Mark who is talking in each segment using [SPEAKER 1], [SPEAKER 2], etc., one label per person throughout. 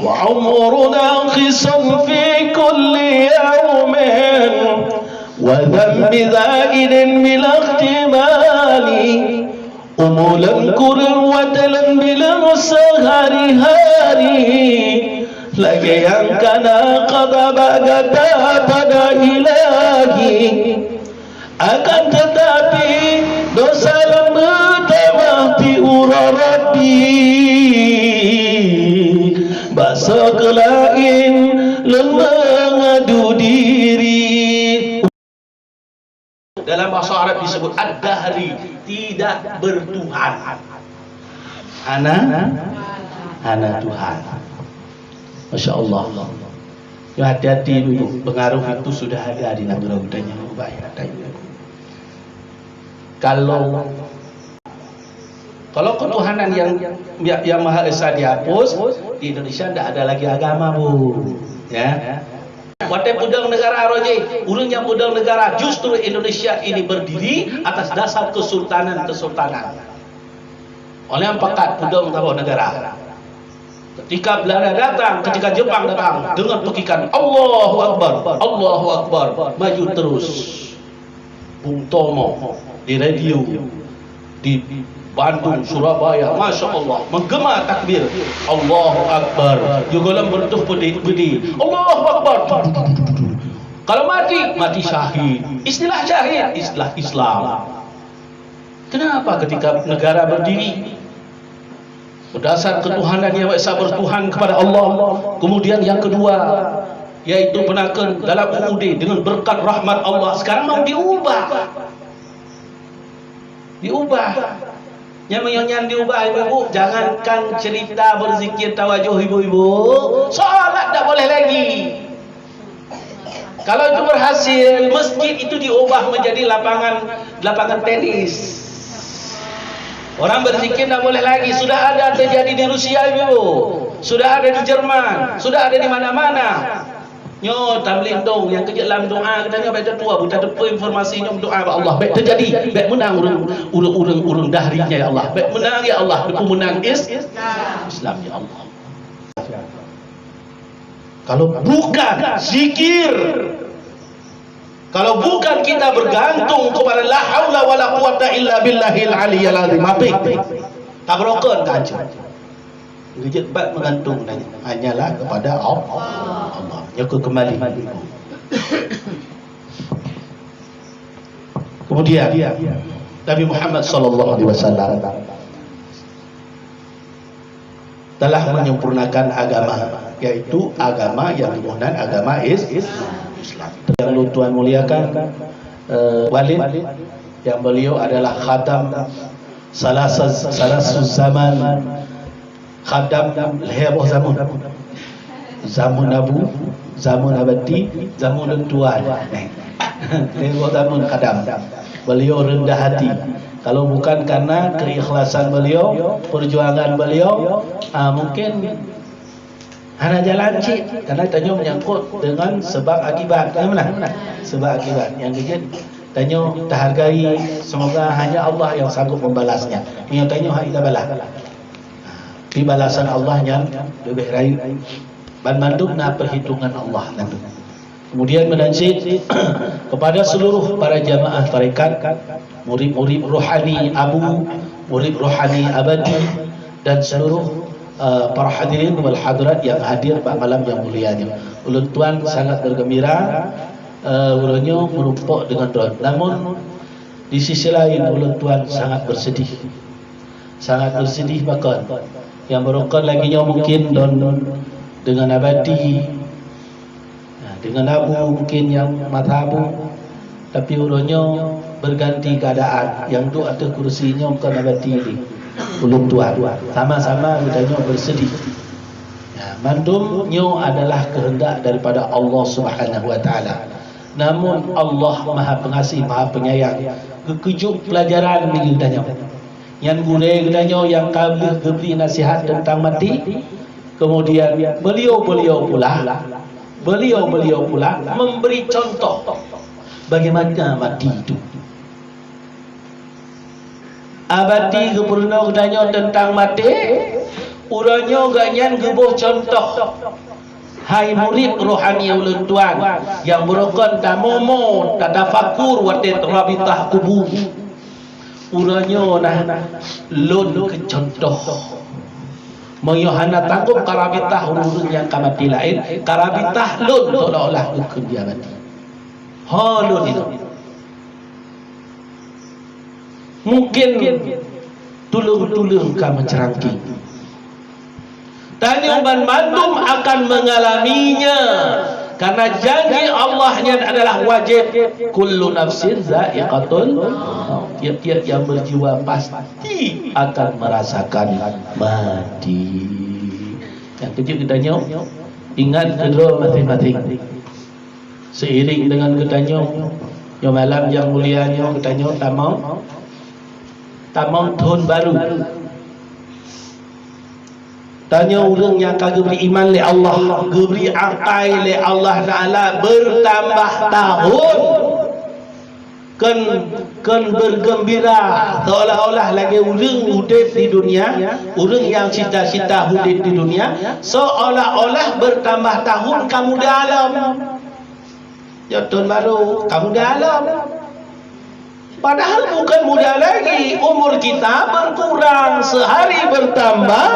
[SPEAKER 1] وعمرنا خصم في كل يوم وذنب زائد بلا احتمال أمولا كرم وتلا بلا سهر هاري lagi yang kana qada bagata pada ilahi akan tetapi dosa lembut mati urarabi basa kelain mengadu diri. Dalam bahasa Arab disebut ad-dahri, tidak bertuhan. Ana Tuhan. Masya Allah. Ya, hati-hati dulu, pengaruh itu sudah ada di negara budaya Ubaya. Kalau ketuhanan yang Maha Esa dihapus, di Indonesia tidak ada lagi agama, Bu. Ya. Watai pudang negara roje, urungnya pudang negara, justru Indonesia ini berdiri atas dasar kesultanan. Oleh yang pekat pudang negara. Ketika Belanda datang, ketika Jepang datang, dengan pekikan Allahu Akbar, maju terus. Bung Tomo di radio di Bandung, Surabaya, Masya Allah, menggema takbir Allahu Akbar. Juga bertuh bedi Allahu Akbar. Kalau mati syahid. Istilah syahid, istilah Islam. Kenapa ketika negara berdiri berdasar ketuhanan yang Esa bertuhan kepada Allah, kemudian yang kedua yaitu penakan dalam UUD dengan berkat rahmat Allah, sekarang mau diubah. Yang diubah ibu-ibu, jangankan cerita berzikir tawajuh ibu-ibu, salat tak boleh lagi. Kalau itu berhasil, masjid itu diubah menjadi lapangan tenis. Orang berzikir tidak boleh lagi. Sudah ada terjadi di Rusia ibu, sudah ada di Jerman, sudah ada di mana-mana. Nyo tabligh dong yang kerja dalam doa katanya baik tua buta depa informasi nyom doa ba Allah baik terjadi baik menang urang dahrinya ya Allah baik menang ya Allah depa menang Islam ya Allah. Kalau bukan zikir, kalau bukan kita bergantung kepada la haula wala quwata illa billahil aliyyil azim, tak berokon kaca. Jebat menggantung hanyalah kepada Allah. Nyoko kembali. Kemudian Nabi Muhammad sallallahu alaihi wasallam telah menyempurnakan agama, yaitu agama yang dimulakan agama Islam. Yang Tuhan muliakan Walid, yang beliau adalah khatam salasus zaman, khatam leheboh zaman Abu, zaman abadi, zaman Tuhan. Leheboh zaman khatam. Beliau rendah hati. Kalau bukan karena keikhlasan beliau, perjuangan beliau, mungkin hanya jalan cik, karena tanya menyangkut dengan sebab akibat. Mana? Sebab akibat. Yang kejadian tanya terhargai, semoga hanya Allah yang sanggup membalasnya. Yang tanya hak kita balas. Di balasan Allah yang lebih raih. Bandung perhitungan Allah nanti. Kemudian menanjid kepada seluruh para jamaah tarekat, murid-murid rohani Abu, murid rohani Abadi, dan seluruh para hadirin wal hadirat yang hadir pada malam yang mulianya. Ulun tuan sangat bergembira, ulunnya menumpuk dengan doa. Namun di sisi lain ulun tuan sangat bersedih bahkan. Yang berokon lagi mungkin dengan Abadi, dengan Abu mungkin yang madhabu, tapi ulunnya berganti keadaan. Yang tu ada kursinya bukan Abadi ini. Ulun tuan sama-sama udahnya bersedih. Mandumnya adalah kehendak daripada Allah Subhanahu wa taala. Namun Allah Maha Pengasih, Maha Penyayang. Kekejut pelajaran ni udahnya. Yang gure udahnya yang beri nasihat tentang mati. Kemudian beliau pula memberi contoh bagaimana mati itu. Abadi kepurna udahnya tentang mati, Uranya ganyan gebuh contoh. Hai murid rohani ulun tuan yang berokon tamomo tadafakur wate rabitah kubur. Uranya nah lun ke contoh. Menyohana tanggup karabitah urun yang kamati lain, karabitah lun seolah-olah ukun dia mati. Ha lun itu. Mungkin tulung-tulung ka mencerangking. Tanya Uban Mandum akan mengalaminya karena janji Allahnya adalah wajib. Kullu nafsin za'iqatul maut. Tiap-tiap yang berjiwa pasti akan merasakan mati. Yang kecil kita nyok, ingat kedua masing-masing. Seiring dengan kita nyok, yang malam yang mulia nyok kita nyok tamang tahun baru. Tanya orang yang kagak beriman le Allah, geberi akai le Allah Taala bertambah tahun, kan bergembira seolah-olah lagi orang hidup di dunia, orang yang cita-cita hidup di dunia, seolah-olah bertambah tahun kamu dalam. Ya tahun baru kamu dalam. Padahal bukan muda lagi, umur kita berkurang, sehari bertambah,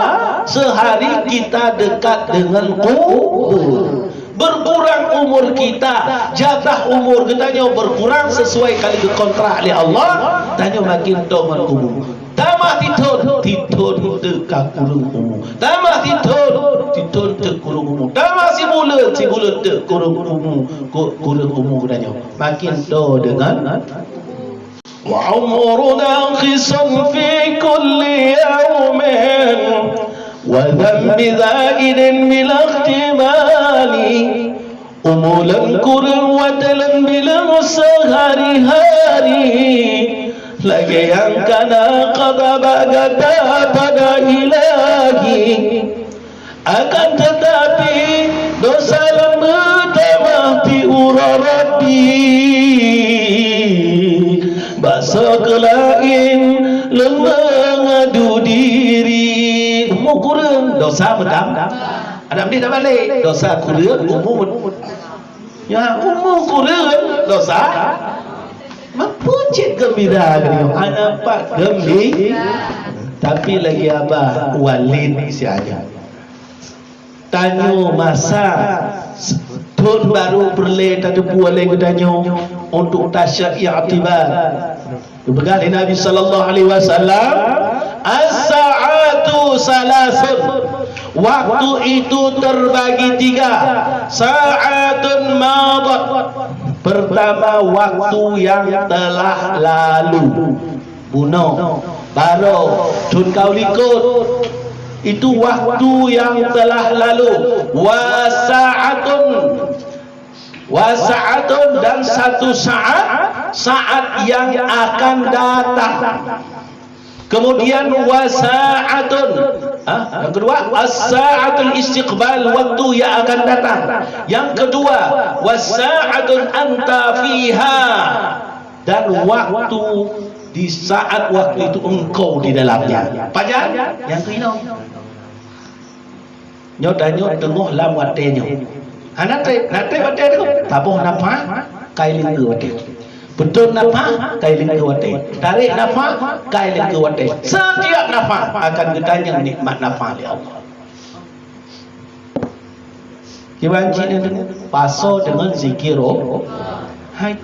[SPEAKER 1] sehari kita dekat dengan kubur. Berkurang umur kita, jatah umur kita berkurang sesuai kali kontrak oleh Allah, tanya makin toman kubur. Tamah titun dekat kurung umur. Tamah titun dek kurung umur. Tamah si bulan dek kurung umur katanya. Makin to dengan وعمر ناقص في كل يوم وذنب زائد بلا احتمال أمولا كرا وتلا بلا سهر هاري لكي ينكنا قضب قدا pada ilahi akan tetapi dosa lembut mati urarabi bahasa kelain lemah adu diri umur kurang dosa betam ada ni dah balik dosa kurang umur ya umur kurang dosa mempucit gembira dengan anak pak gembira tapi lagi abah walid siaga tanya masa tahun baru berle tadi boleh tanya untuk tasyad i'tibar. Berkata Nabi sallallahu alaihi wasallam, as-sa'atu salasun. Waktu itu terbagi tiga. Sa'atun madat. Pertama waktu yang telah lalu. Bunuh. Baru tun kau likut. Itu waktu yang telah lalu. Wasa'atun dan satu saat yang akan datang. Kemudian wasa'atun yang kedua as-sa'atul istiqbal, waktu yang akan datang. Yang kedua wasa'atun anta fiha, dan waktu di saat waktu itu engkau di dalamnya. Pajan yang kena nyotanya tengah lam watenya. Nate wate tu tabuh nafas kailin ke wate. Betul nafas kailin ke wate. Tarik nafas kailin ke wate. Setiap nafas akan ditanya nikmat nafas oleh Allah. Kibanci ni paso dengan zikir. Hai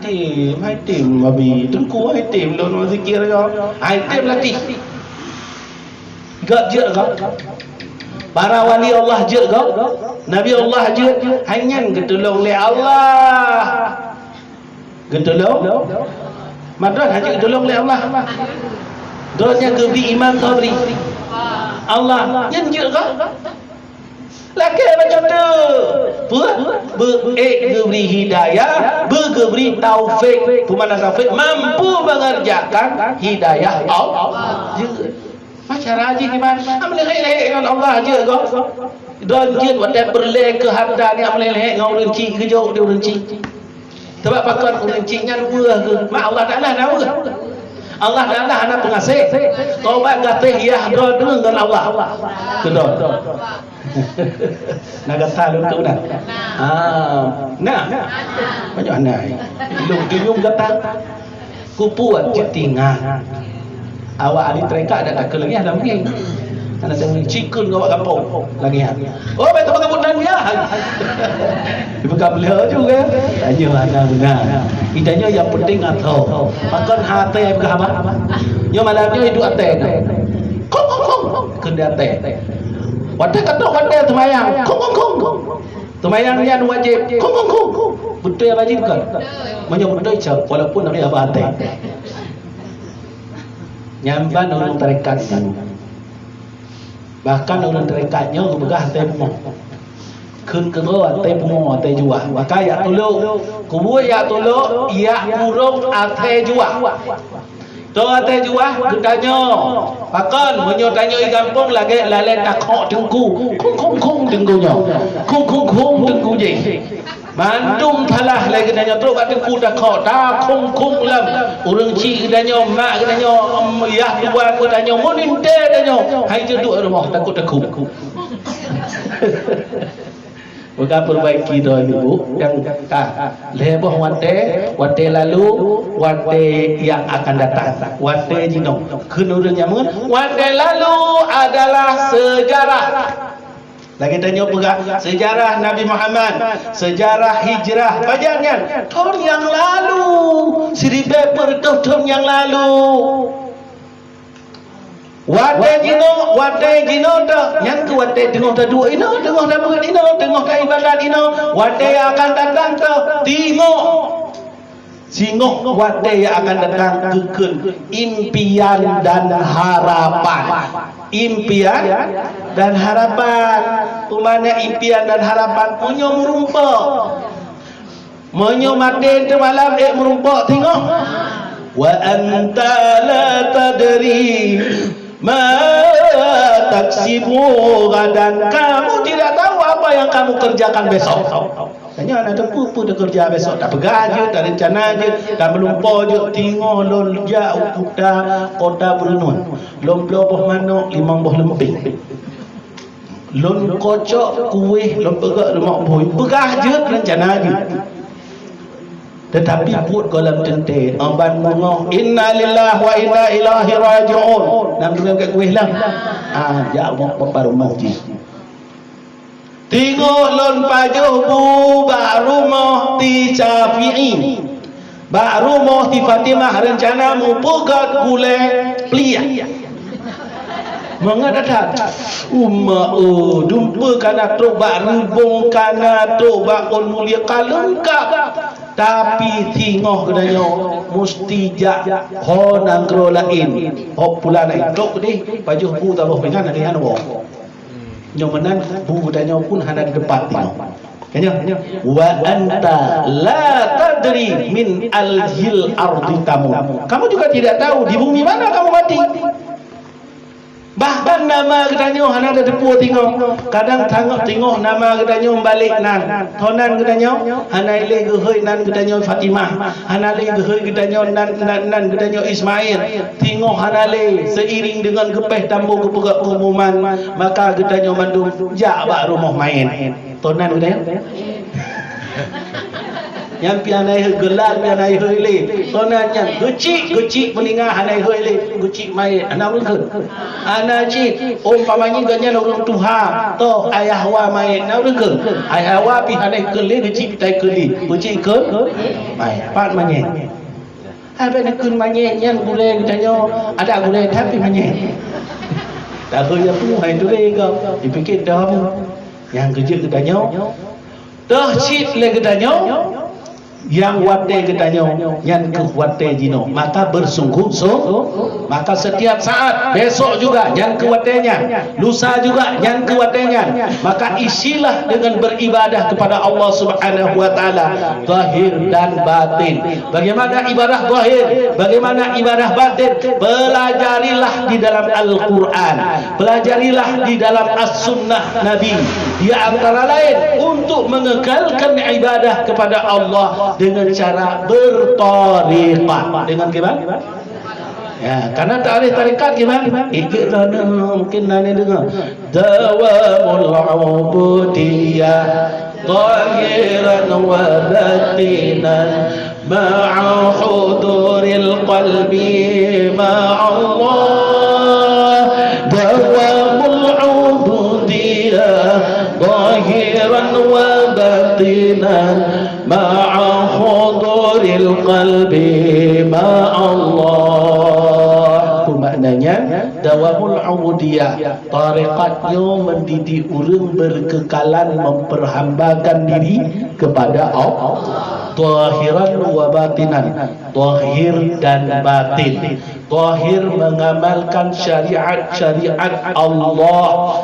[SPEAKER 1] tim babi tengku hai tim don zikir jo. Hai tim latih. Gak je gak. Para wali Allah je kau, Nabi Allah je, hanya getulung oleh Allah. Getulung? Madras hanya getulung oleh Allah. Doanya keberi iman kau beri. Allah, yang je kau. Laki macam tu. Beri hidayah, beri taufik. Pemana taufik mampu mengerjakan hidayah Allah. Cara haji gimana? Amalih dengan Allah aja kau. Dan jin wadah berleh ke harta ni amalih dengan orang cik kejauh dia orang cik. Sebab pakar orang ciknya dua ke. Mak Allah Taala tahu ke? Allah adalah anak pengasih. Taubat gatih yahdo dengan Allah. Kedon. Nak kata lu tu dah. Nah. Banyak anai. Ilung kata kupuat cetingan. Awak ali tereka ada tak kelengih ada mungkin. Karena saya cikun ngawak kampung lagi. Oh, betul betul dan dia. Bukan beliau juga. Tanya mana benar. Idanya yang penting atau makan hati yang berapa? Yang malamnya itu hati. Kong kena hati. Wadah kata wadah temayang. Kong. Temayang yang wajib. Kong. Betul yang wajib kan? Macam betul je walaupun nak apa hati. Nyamban orang tarekat bahkan orang tarekatnya begah teh pumoh kun kedua teh pumoh teh jua maka ya tulu kubu ya tulu ya murung ate jua to ate jua gedanya bahkan menyo tanyo i kampung lagi lale takok dengku kung dengkunya kung dengku je Bandung talah lagi nanya tu kat ku dah kau dah kung lam urang ci nanya mak nanya ya buat ku nanya monin te nanya hai je duk rumah takut bukan perbaiki doa ibu yang leboh wate lalu wate yang akan datang wate jinong kenurun nyamun wate lalu adalah sejarah. Lagi tanya pula sejarah Nabi Muhammad, sejarah hijrah, bajangan tahun yang lalu, 1000 tahun yang lalu. Wate jino dah, yang tu wate tengok dah dua ino, tengok dah berat ino, tengok dah ibadat ino, wate akan datang tu, tengok. Singok wate yang akan datang kekun impian dan harapan. Impian dan harapan. Umana impian dan harapan punya merumpak. Menyo mati tu malam merumpak tengok. Wa anta la tadri ma taksibu gadan. Kamu tidak tahu apa yang kamu kerjakan besok. Tanya anak tempuh pun dia kerja besok. Tak pegang je, tak rencana je, tak melumpah je. Tengok lon jauh kota Brunei. Lon beloboh manok 5 buah lemping. Lon kocok kuih, lon pegak lemak boy. Pegah je rencana je. Tetapi put kolam tente amban bunga inna lillahi wa inna ilaihi raji'un. Nam dengan kat kuih lah. Jauh baru mau je. Tengok lon pajuh bu baru mau ti Syafi'i baru mau ti Fatimah rencana mu pegat gule plia mengadat dumpa kana tu baru bong kana tu bakon mulia kalengkap tapi tengok kedanya mesti jak ho nangro lain ho pula lain tok ni pajuh bu tabuh dengan ada yang wong nyomanan bu tanya pun hana di depan tengok. Kanya wa anta la tadri min aljil ardi tamu. Kamu juga tidak tahu di bumi mana kamu mati. Bahkan nama katanya hana ada depu tengok. Kadang tengok nama katanya balik nan. Tonan katanya hana ile gehoi nan katanya Fatimah. Hana ile gehoi katanya nan katanya Ismail. Tengok hana ile seiring dengan gepeh tambu kepegak pengumuman maka katanya mandum jak bak rumah main. Tonan katanya yang pianai gelar pianai hele tonanya gecik meningah hanai hele gecik mai ana ulun ana ci umpamanya ganya orang tuha to ayah wa mai na ulun ayah wa pi hanai kele gecik tai keli gecik ke mai pat manye apa nak kun manye yang boleh tanya ada boleh tapi manye tak boleh pun hai tu lego dipikir dah yang kerja katanya dah cip le katanya yang wate katanya yang ke wate jino maka bersungguh-sungguh maka setiap saat besok juga yang ke watenya lusa juga yang ke watenya maka isilah dengan beribadah kepada Allah Subhanahu wa taala zahir dan batin. Bagaimana ibadah zahir, bagaimana ibadah batin, pelajarilah di dalam Al-Qur'an, pelajarilah di dalam As-Sunnah Nabi, di antara lain untuk mengekalkan ibadah kepada Allah dengan cara bertariqah. Dengan gimana? Ya, karena tarikh tarikat gimana? Ikutlah mungkin nanti dengar. Dawamul ubudiyah zahiran wa batinan ma'a huduril qalbi ma'allah. Dawamul ubudiyah zahiran wa batinan ma'a huduril qalbi ma'allah. Maknanya dawamul ubudiyah, tarekatnya mendidik orang berkekalan memperhambakan diri kepada Allah, zahiran wa batinan, zahir dan batin. Zahir mengamalkan syariat-syariat Allah,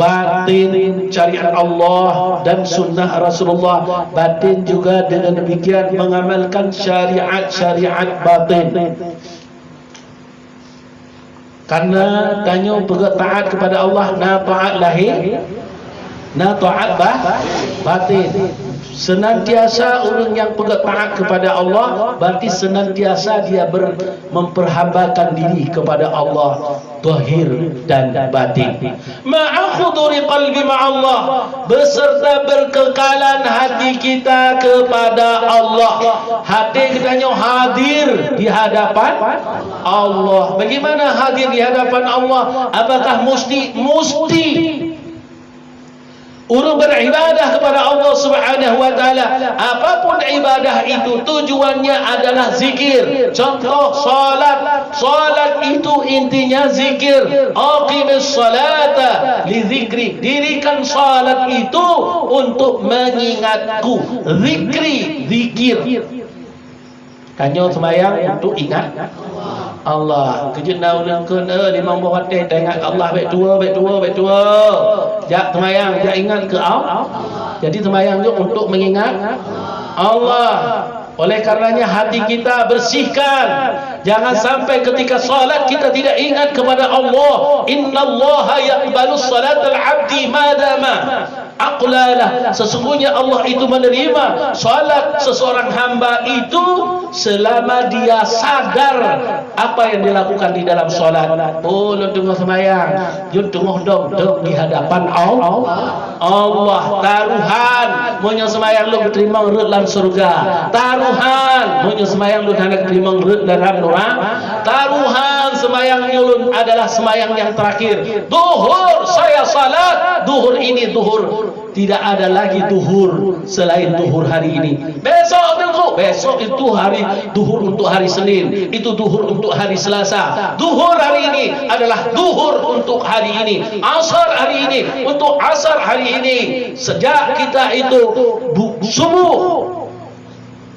[SPEAKER 1] batin syariat Allah dan sunnah Rasulullah. Batin juga dengan demikian mengamalkan syariat-syariat batin. Karena tanya taat kepada Allah, na taat lahir, na taat batin. Senantiasa orang yang taat kepada Allah, berarti senantiasa dia memperhambakan diri kepada Allah, zahir dan batin. Ma'a khuduri qalbi ma'allah, beserta berkekalan hati kita kepada Allah. Hati kitanya hadir di hadapan Allah. Bagaimana hadir di hadapan Allah? Apakah mesti orang beribadah kepada Allah Subhanahu wa taala, apapun ibadah itu tujuannya adalah zikir. Contoh salat, salat itu intinya zikir. Aqimis salata li zikri, dirikan salat itu untuk mengingatku. Zikri, zikir. Kanyo sembahyang untuk ingat Allah. Kejut naun kena di mampu hati tengok Allah baik tua. Jak sembahyang, jak ingat ke Allah. Jadi sembahyang itu untuk mengingat Allah. Oleh karenanya hati kita bersihkan. Jangan sampai ketika salat kita tidak ingat kepada Allah. Innallaha yaqbalu salatal 'abdi madama aqlalah. Sesungguhnya Allah itu menerima salat seseorang hamba itu selama dia sadar apa yang dilakukan di dalam salat. Oh, lu tengah sembahyang, lu tengah dok di hadapan Allah. Taruhan munyo sembahyang lu terima urut dalam surga. Taruhan munyo sembahyang lu hendak terima urut dalam neraka. Taruhan sembahyang ulun adalah sembahyang yang terakhir. Duhur saya salat, duhur ini duhur. Tidak ada lagi duhur selain duhur hari ini. Besok itu hari duhur untuk hari Senin, itu duhur untuk hari Selasa. Duhur hari ini adalah duhur untuk hari ini. Asar hari ini untuk asar hari ini. Sejak kita itu subuh,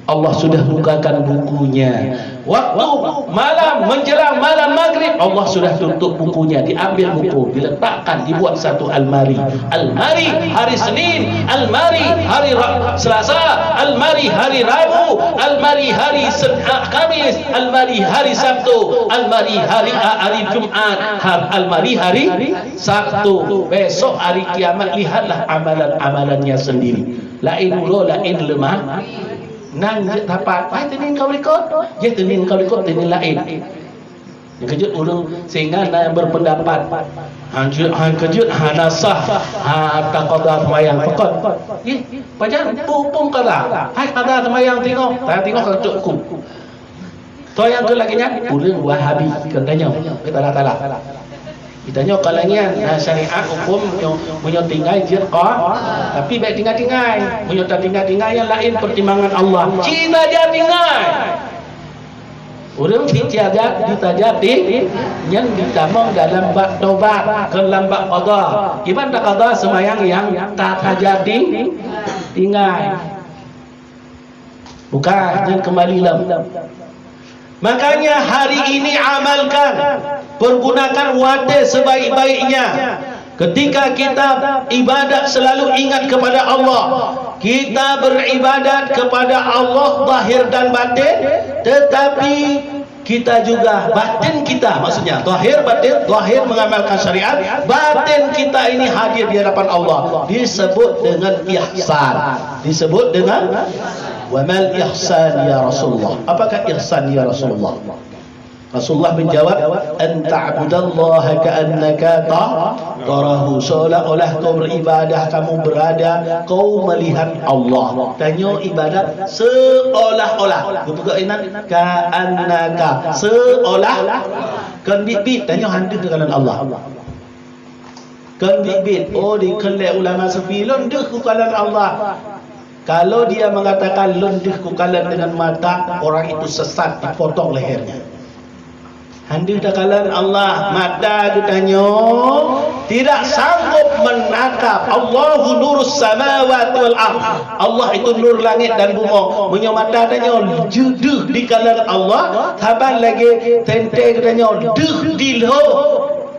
[SPEAKER 1] Allah sudah bukakan bukunya. Waktu malam menjelang malam maghrib, Allah sudah tutup bukunya. Diambil buku, diletakkan, dibuat satu almari. Almari hari Senin, almari hari Selasa, almari hari Rabu, almari hari Kamis, almari hari Sabtu, almari hari Jumat, almari hari Sabtu. Besok hari kiamat lihatlah amalan-amalannya sendiri. Lain ulo, lain lemah. Nang dapat, tenin kau ikut, ya tenin kau ikut, tenin lain. Yang kejut orang sehingga yang berpendapat, kejut hanasah, takqadah semayang pekot. Pajan pupung kala, hai kata semayang tengok kejutku. Toh yang kelaginya, orang Wahabi katanya, tala. Ditanya kalangan syariat hukum punya tinggal jirqah, tapi baik tinggal punya tinggal yang lain pertimbangan Allah. Cina dia tinggal. Orang ditajat yang ditamong dalam bab taubat ke lambak qada. Gimana qada semayang yang tak terjadi tinggal. Bukan yang kembali lam. Makanya hari ini amalkan, pergunakan wadah sebaik-baiknya. Ketika kita ibadat selalu ingat kepada Allah. Kita beribadat kepada Allah zahir dan batin, tetapi kita juga batin kita, maksudnya zahir batin, zahir mengamalkan syariat, batin kita ini hadir di hadapan Allah. Disebut dengan ihsan. Disebut dengan wa mal ihsan ya Rasulullah. Apakah ihsan ya Rasulullah? Rasulullah menjawab, anta'budallaha ka'annaka tarahu, seolah-olah kau beribadah kamu berada kau melihat Allah. Tanya ibadat seolah-olah. Bukan inan ka'annaka, seolah. Kan bibit tanya handa dengan Allah. Kan bibit oh di kelak ulama sufi londuh ku kalan Allah. Kalau dia mengatakan londuh ku kalan dengan mata, orang itu sesat, dipotong lehernya. Handi dakalan Allah mata ditanya tidak sanggup menatap. Allahu nurus samawati wal ardh. Allah itu nur langit dan bumi. Punya mata tanya juduh di kalan Allah. Taban lagi tente tanya duh dilho.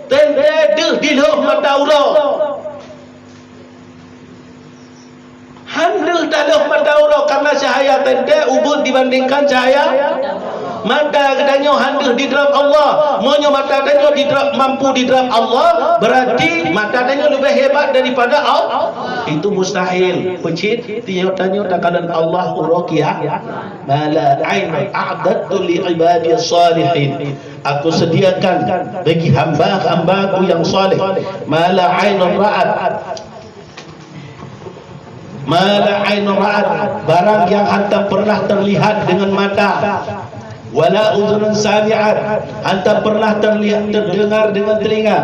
[SPEAKER 1] Tente duh dilho mata ulo. Handel dalam mata ulo karena cahaya tente ubud dibandingkan cahaya mata katanya handel di dalam Allah. Monyo mata tanya mampu di dalam Allah, berarti mata tanya lebih hebat daripada Allah. Itu mustahil. Pecit tanya takalan Allah urokiah mala ain a'dadtu li ibadiyas salihin. Aku sediakan bagi hamba-hambaku yang saleh mala ain ra'at, mala ain ra'at, barang yang hantar pernah terlihat dengan mata, wala udhun sami'at, hantar pernah terdengar dengan telinga,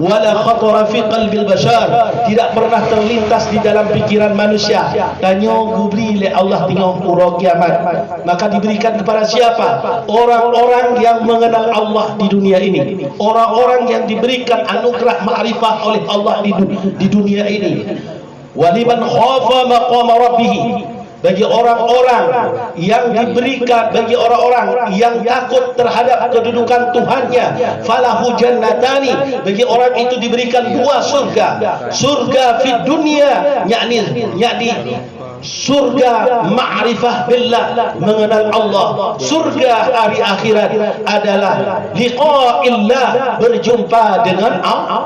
[SPEAKER 1] wala khatara fi qalbil bashar, tidak pernah terlintas di dalam pikiran manusia. Tanya gubri oleh Allah tengok urang kiamat. Maka diberikan kepada siapa? Orang-orang yang mengenal Allah di dunia ini, orang-orang yang diberikan anugerah ma'rifah oleh Allah di dunia ini. Waliman khafa maqama rabbih, bagi orang-orang yang diberikan, bagi orang-orang yang takut terhadap kedudukan Tuhannya, falahu jannatani, bagi orang itu diberikan dua surga. Surga fid dunia, yakni surga ma'rifah billah, mengenal Allah. Surga hari akhirat adalah liqa'illah, berjumpa dengan Allah.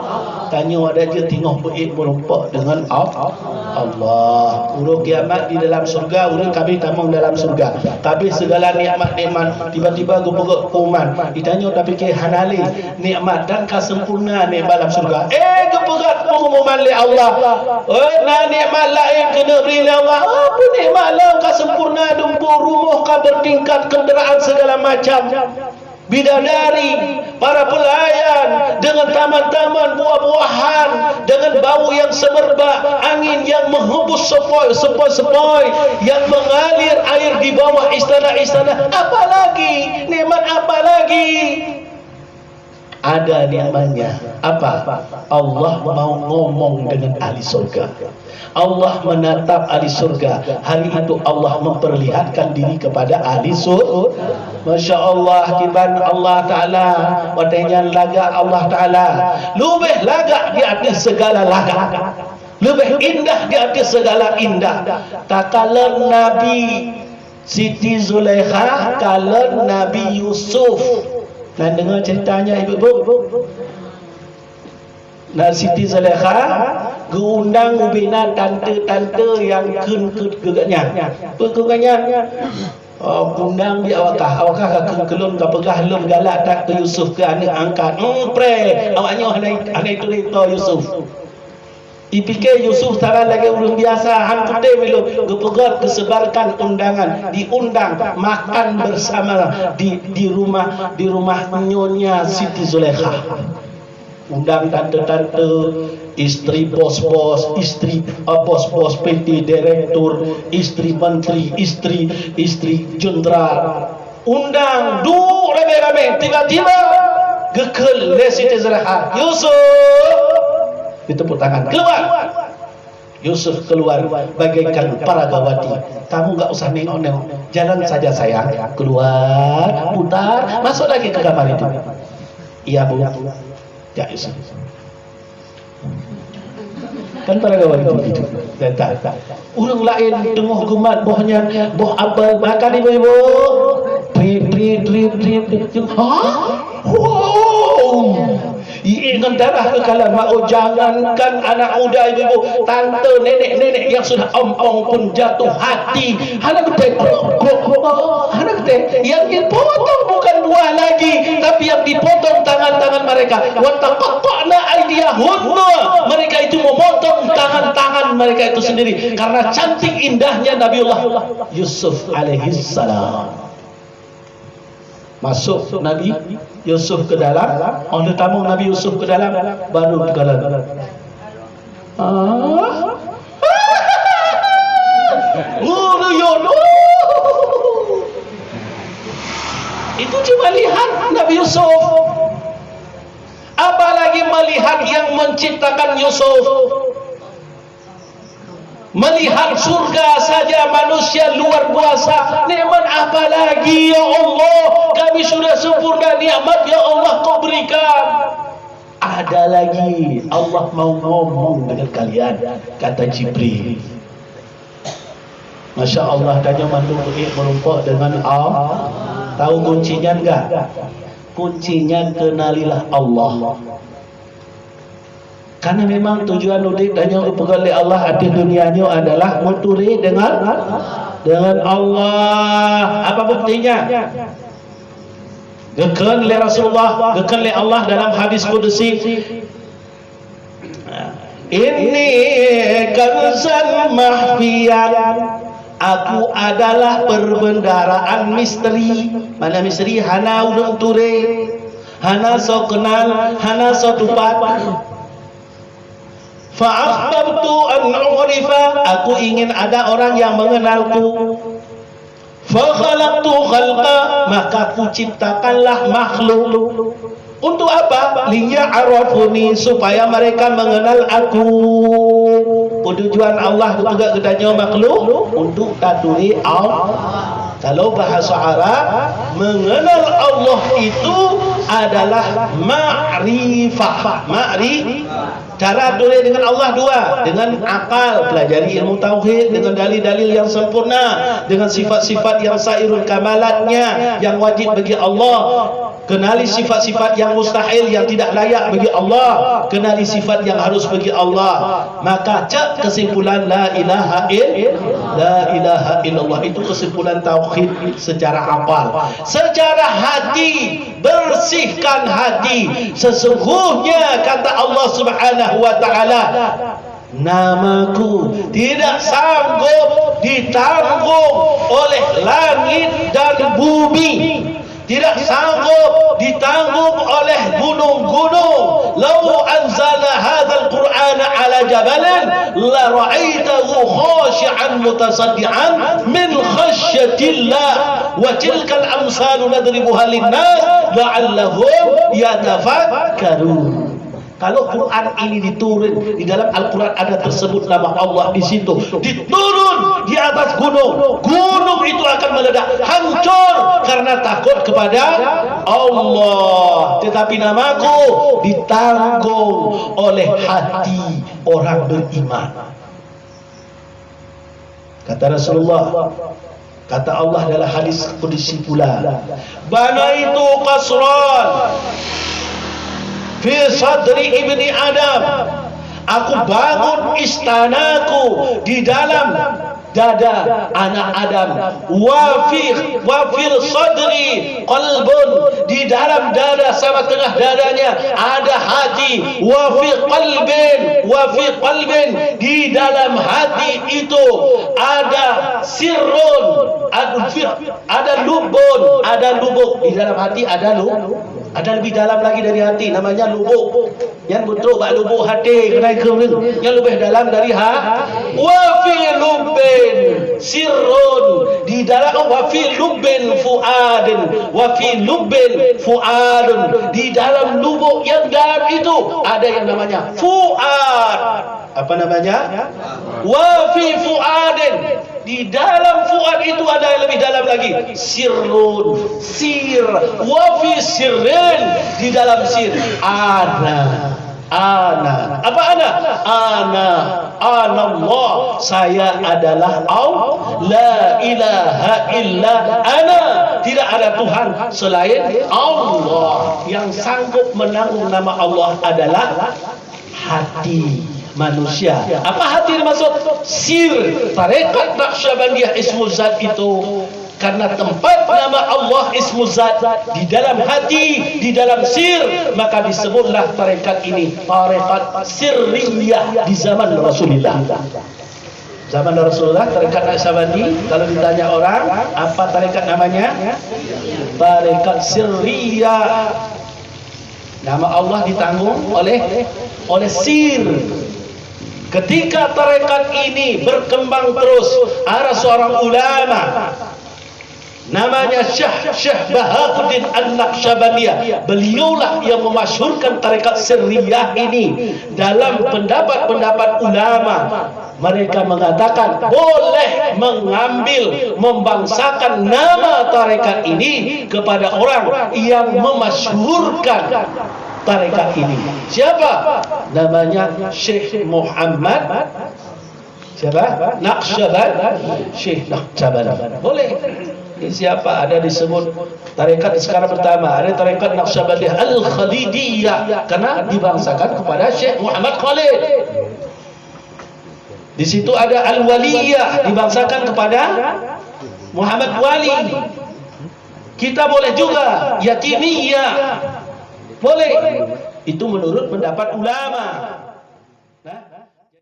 [SPEAKER 1] Tanya ada dia tengok berit merompak dengan Allah. Urang kiamat di dalam surga, urang kami tamang dalam surga. Tapi segala nikmat-nikmat tiba-tiba gue perut kuman. Ditanya tapi ke hanali nikmat dan kesempurnaan ni dalam surga. Gue perut pengumuman li Allah. Nah nikmat lain kena beri li Allah. Apa nikmat lain kesempurnaan dumpur rumah ka bertingkat kenderaan segala macam. Bidadari, para pelayan dengan taman-taman buah-buahan, dengan bau yang semerbak, angin yang menghembus sepoi-sepoi yang mengalir air di bawah istana-istana. Apa lagi? Nikmat apa lagi? Ada nikmatnya. Apa? Allah mau ngomong dengan ahli surga. Allah menatap ahli surga. Hari itu Allah memperlihatkan diri kepada ahli surga. Masya Allah, kiban Allah Ta'ala, wadahnya lagak Allah Ta'ala, lebih lagak di atas segala lagak, lebih indah di atas segala indah. Tak kala Nabi Siti Zulaikha, kala Nabi Yusuf. Nah dengar ceritanya ibu-ibu. Nah Siti Zulaikha geundang ubina tante-tante yang gegaknya. Pegaknya undang di awakah kelun ka pegah lum galak tak ke Yusuf ke anak angkat. Pre awaknya anak itu Yusuf. Dipikir Yusuf taran lagi urang biasa, han putih belum gepegat kesebarkan undangan, diundang makan bersama di rumah nyonya Siti Zulaikha. Undang tante-tante, istri bos-bos, istri bos-bos PT direktur, istri menteri, istri jenderal. Undang duk rame-rame, tiba-tiba gekel le Siti Zulaikha. Yusuf, ditepuk tangan, keluar. Yusuf keluar bagaikan paragawati. Kamu enggak usah nengok-nengok, jalan saja sayang. Keluar, putar, masuk lagi ke kamar itu. Iya bu. Ya Yusuf. Kan para kawan itu datang. Orang lain dengar gemat bohnya, boh apa makan ibu-ibu. Drip. Hah? Wow. Ingin darah kekalan. Oh, jangankan anak muda, ibu-ibu, tante, nenek-nenek yang sudah ompong pun jatuh hati. Anak kete, anak kete, yang dipotong bukan buah lagi, tapi yang dipotong tangan-tangan mereka. Wa taqatta'na aydiyahunna. Mereka itu memotong tangan-tangan mereka itu sendiri karena cantik indahnya Nabiullah Yusuf alaihi salam. Masuk Nabi Yusuf ke dalam, orang tamu Nabi Yusuf ke dalam, baru ke dalam. Itu cuma lihat Nabi Yusuf. Apalagi melihat yang menciptakan Yusuf. Melihat surga saja manusia luar biasa. Nikmat apa lagi ya Allah? Kami sudah sempurna nikmat ya Allah kau berikan. Ada lagi, Allah mau ngomong dengan kalian, kata Jibril. Masya Allah, tanya mantu merumpuk dengan Allah. Tahu kuncinya enggak? Kuncinya kenalilah Allah. Karena memang tujuan udik dan yang dipegang oleh Allah hati dunianya adalah muturi dengan Allah. Apa buktinya? Gekan oleh Rasulullah, gekan oleh Allah dalam hadis kudusi. Inni kanzan mahfiyan. Aku adalah perbendaraan misteri. Mana misteri? Hana udang ture, hana so kenal, hana so tupat. Fa'akhbartu an urifa. Aku ingin ada orang yang mengenalku. Fa khalaqtu khalqa. Maka aku ciptakanlah makhluk. Untuk apa? Liya'arafuni, supaya mereka mengenal aku. Tujuan Allah juga ketanya makhluk untuk taturi Allah. Kalau bahasa Arab, mengenal Allah itu adalah ma'rifah. Cara tulis dengan Allah dua, dengan akal, pelajari ilmu tauhid dengan dalil-dalil yang sempurna, dengan sifat-sifat yang sairul kamalatnya yang wajib bagi Allah. Kenali sifat-sifat yang mustahil, yang tidak layak bagi Allah. Kenali sifat yang harus bagi Allah. Maka cak kesimpulan la ilaha illallah itu kesimpulan tauhid secara hafal. Secara hati, bersihkan hati. Sesungguhnya kata Allah Subhanahu wa taala, namaku tidak sanggup ditanggung oleh langit dan bumi. Tidak sanggup ditanggung oleh gunung-gunung. Lau anzala hadzal Qur'ana ala jabalin la ra'aitahu khashi'an mutasaddian min khasyatillah. Wa tilkal amsalu nadribuha lin-nas la'allahum yatafakkarun. Kalau Quran ini diturun, di dalam Al-Quran ada tersebut nama Allah di situ, diturun di atas gunung, gunung itu akan meledak, hancur karena takut kepada Allah. Tetapi namaku ditanggung oleh hati orang beriman. Kata Rasulullah, kata Allah dalam hadis qudsi pula, banaitu qasran fi sadri ibni Adam. Aku bangun istanaku di dalam dada anak Adam. Wa fil sadri qalbun, di dalam dada sama tengah dadanya ada hati. Wa fi qalbin, di dalam hati itu ada sirrun, ada lubun, ada lubuk. Di dalam hati ada lubuk. Ada lebih dalam lagi dari hati, namanya lubuk. Yang betul bak lubuk hati kena kering. Yang lebih dalam dari wa fi lubbin sirrun, di dalam wa fi lubbin fuadin, wa fi lubbin fuadun, di dalam lubuk yang dalam itu ada yang namanya fuad. Apa namanya? Wa fi fuadin, di dalam fuad itu ada yang lebih dalam lagi, sirrun, sir. Wa fi sirrin, di dalam sir ana. Apa ana? Ana Allah. saya adalah Allah, la ilaha illa ana, tidak ada Tuhan selain Allah. Yang sanggup menanggung nama Allah adalah hati manusia. Apa hati dimaksud? Sir. Tarekat Naqsyabandiyah Ismul Zat itu karena tempat nama Allah Ismul Zat di dalam hati, di dalam sir, maka disebutlah tarekat ini tarekat sirriyah di zaman Rasulullah. Zaman Rasulullah tarekat Naqsyabandi, kalau ditanya orang apa tarekat namanya, tarekat sirriyah. Nama Allah ditanggung oleh sir. Ketika tarekat ini berkembang terus, ada seorang ulama namanya Syekh Bahaudin An-Naqsyabandiyah. Beliaulah yang memasyhurkan tarekat sirriyah ini. Dalam pendapat-pendapat ulama, mereka mengatakan boleh mengambil, membangsakan nama tarekat ini kepada orang yang memasyhurkan tarekat ini. Siapa? Namanya Syekh Muhammad siapa? Naqsyabandi. Syekh Naqsyabandi. Boleh. Ini siapa? Ada disebut tarekat sekarang pertama, ada tarekat Naqsyabandiyah Al-Khalidiyah karena dibangsakan kepada Syekh Muhammad Khalid. Di situ ada Al-Waliyah dibangsakan kepada Muhammad Wali. Kita boleh juga Yatimiyah. Boleh. Itu menurut pendapat ulama.